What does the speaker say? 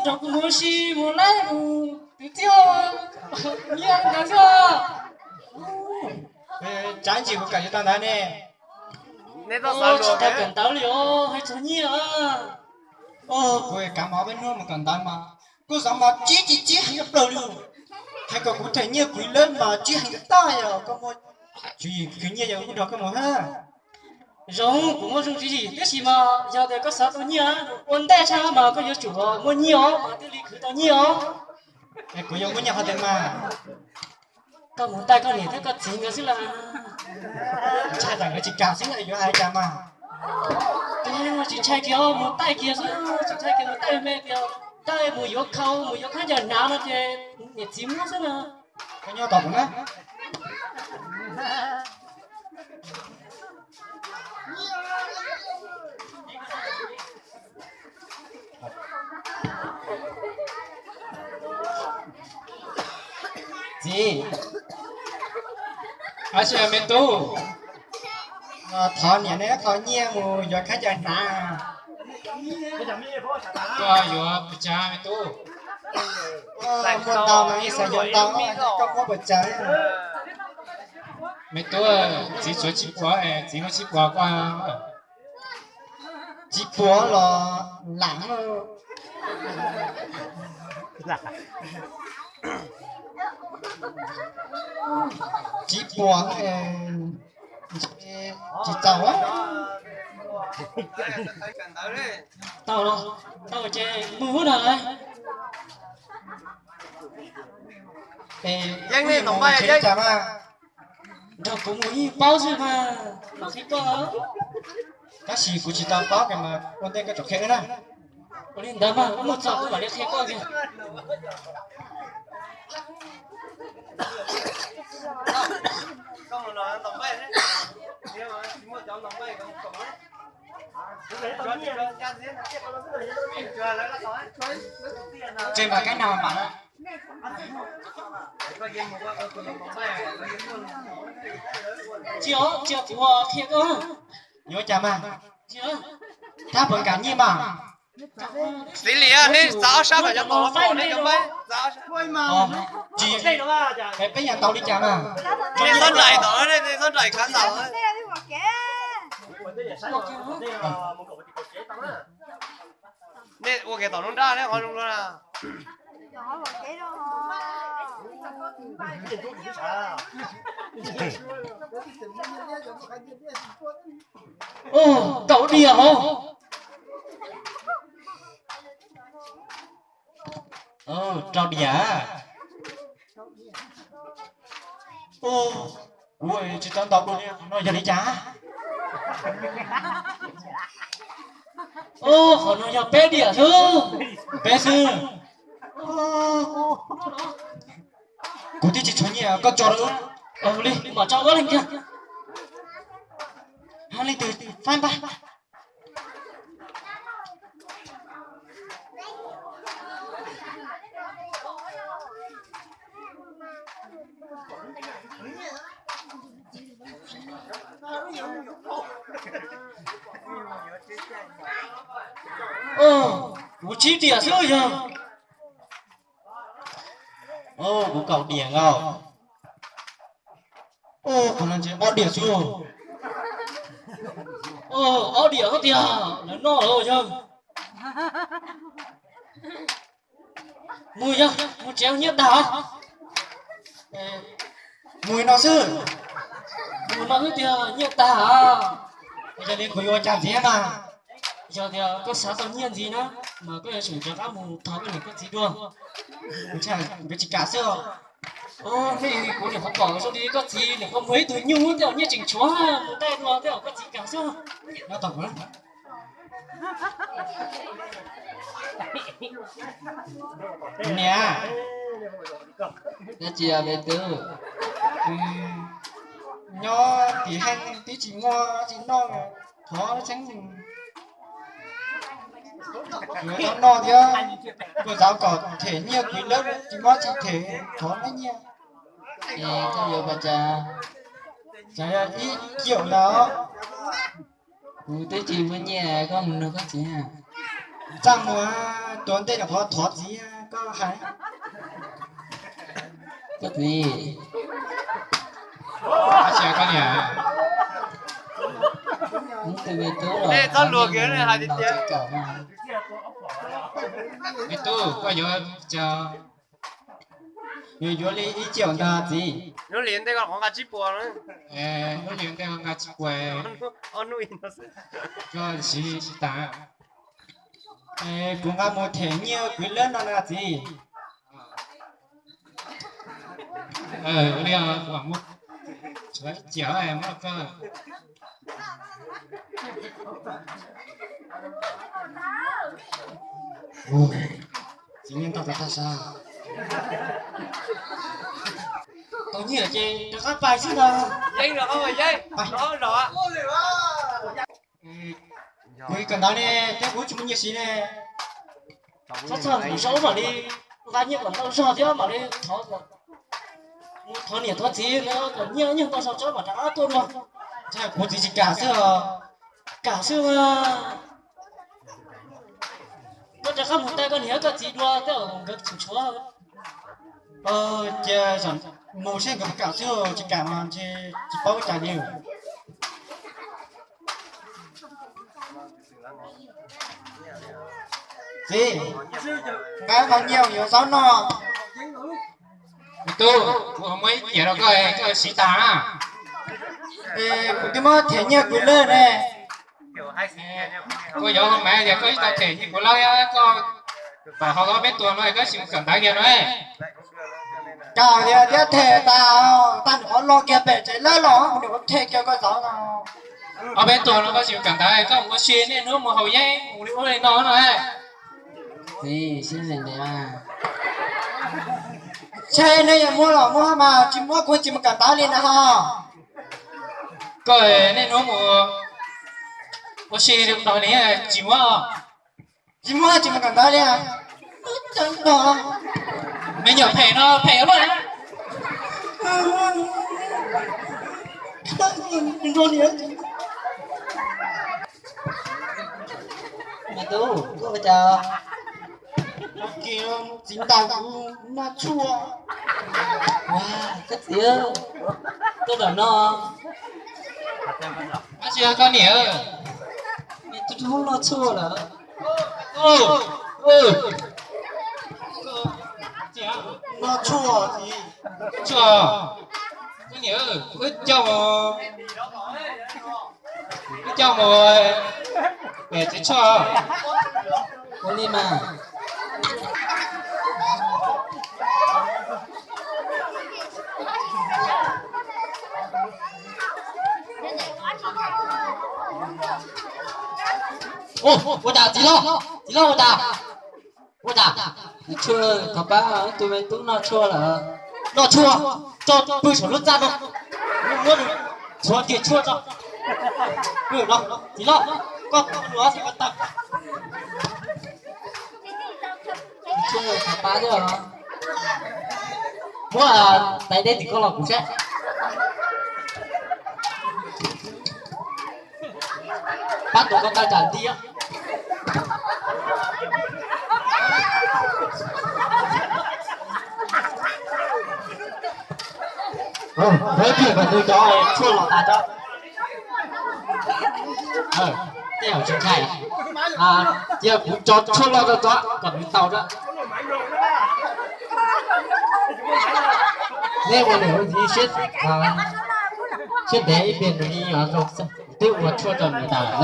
找个模西模来对跳你干啥？chẳng chịu cả cho tao nói nè chỉ ta cần tao liệu hay cho nhỉ à? Quê cả máu bên nữa mà cần tao mà cô sao mà chỉ hay gặp đầu luôn hay có cụ thể như quỷ lớn mà chỉ hay gặp tai à có một chỉ cứ như vậy cũng được có một ha rong cũng có rong gì cái gì mà giờ đây có sao tao nhỉ ôn đại cha mà có yêu chủ muốn nhỉ mà tôi lý khứ tao nhỉ cái của yêu muốn nhà họ tên mà có muốn tay có liền thế có gì nữa chứ là cha rằng cái chị cao chính là yêu hai cha mà chị trai kia muốn tay kia chứ chị trai kia muốn tay mẹ kia tay mùi yêu khâu mùi yêu khá giờ nào nó chơi để chím nó chứ nào cái nhau tao cũng á gì ở xe mẹ tu thọ nhẹ này thọ nhẹ mù giờ khách giờ nà cóอยู่ประจาแม่ตู้ con tao mà đi xài dòng tao không có bật trái แม่ตู้chỉ số chỉ quá chỉ có chỉ quá qua chỉ búa là lẳng chỉ búa chỉ tàu á tao đâu tao chơi mưa rồi nhanh lên tổng bay nhanh chả mà đâu cũng muốn bao giờ mà khi có các sĩ phụ chỉ tao có cái mà con tên cái chỗ khác nữa có lên đó mà một giờ cũng bảo đi khi có kìa con nói tổng bay đấy nhưng mà chỉ một cháu tổng bay không tổng đấy trên mà cái nào mà nó chiều của khi có nhớ chả mà chiều ta vẫn cả như mà xử lý à đi giáo sao phải cho tổ nó đi tổng bay giáo chỉ cái bây giờ tao đi chả mà đi sân rải tổ đấy đi sân rải khán giả đấy đi我给导龙炸的，黄龙说了。cậu điểu trâu đỉa ui chỉ tao đọc luôn nha nói giờ đi chả họ nói là bé đỉa chứ bé sư cụ tí chỉ cho nhẹ con trò nữa đi bỏ cho có lên kia hai lên từ phan ba bố chí đỉa chứ giờ bố cậu đỉa ngầu còn là gì ó đỉa chứ ó đỉa có đỉa nó nọ rồi chứ mùi nhá một chéo nhiệt đá mùi nó sư mùi nó cái đỉa nhiệt đá bây giờ đến khối chạm gì mà giờ thì có sáng tự nhiên gì nữa mà có thể sử dụng các mù tháo cái này có gì được chả cái chỉ cả sữa thì cũng điểm không bỏ cho đi có gì để không mấy túi nhung theo như chỉnh chúa một tay mà theo có gì cả chứ nó tổng lắm nè cái gì à bé tư nho thì hành tí chỉ ngoa chỉ non nó tránh mình nó no chứ cô giáo có thể nhiều quý lớp chỉ có chỉ thể khó mấy nhiều có nhiều bà cha trái là ít kiểu nào cụ tí chỉ mới nhẹ không được có gì à Chẳng mùa tuần tết là có thoát gì có hay. Cái gì? Anh chị con nhà. Từ về tớ rồi. Ê, tao lùa kia này hai tiếng tiền. Mẹ tu có vô cho. Nhiều vô lý ý chiều ta gì. Nó liền đây còn có cả chip bò nữa. Nó liền theo ngã chỉ quay Ông nuôi nó sẽ. cho xí ta. Cũng có một thể nhiều quý lớn đó là gì. Bây giờ khoảng một chuối chéo em nó cơ. Chỉ nhiên tao ta sao. Tôi như ở trên các bài chứ đâu. Dây rồi không phải dây. Đó rồi. Quý cần đó nè, cái bố chúng mình như xí nè. Chắc chắn thủ số mà đi. Và như còn đâu sao chứ mà đi thó rồi. Thó nè thó gì nữa còn nhiều nhưng tao sao cho mà đã tôn mà. Chắc bố chỉ cả xưa. Cả xưa mà. Nó chắc không một tay con hiểu cái gì đua cái ở cái chủ chúa. Chà rằng màu xanh của cả xưa chỉ cả mà chỉ bao trả nhiều. Gì? Cái bao nhiêu nhiều sáu nó. Mẹ tu không mấy nhớ đâu coi xí ta. Cái món thể nhiều quý lớn nè. Kiểu hai xí kia nha. Cô vô con mẹ thì có tao thể như của lâu con và họ có biết tuần rồi có sự cẩn thận kia rồi. Cả thì thể tao nó lo kia bể chạy lớn nó mình có thể kêu có gió nào. Ở bên tuần nó có sự cẩn thận có một cái xuyên này nữa một hậu dây một đi ôi nó rồi. Gì xin gì nè. Xe này mua là mua mà chỉ mua quên chỉ một cả tá lên ha. Coi nên nó một xuyên được đó này chỉ mua Chỉ một cả tá lên. Chẳng đó. mẹ nhỏ phê nó phê luôn á. Mẹ tu, có bây giờ. Kìa chính tao nó chua. Wow, cái gì á. Tôi đợi nó. Anh chưa con nhớ. Mẹ tôi không lo chua là. Nó chua gì. Chùa con nhớ cứ cho một để chứ cho Có đi mà. Ô, chả tí lo, ô chả. Chua, các bác, tụi mình cũng nó chua là. Nó chua, cho tôi cho nước ra đâu. Luôn chua tiền chua cho. Nó, tí lo, con nó thì con tập. Chua rồi, các bác chứ hả? Mua là, tại đây thì con là cũng sẽ. Bắt đầu con ta trả đi á. Với việc mà tôi cho em chua lọt ta cho. Cái ở trên này. Giờ cũng cho chua lọt cho cầm tàu đó. Nếu mà nếu gì xếp để biển đi nhỏ rồi tự mà chua cho người ta nữa.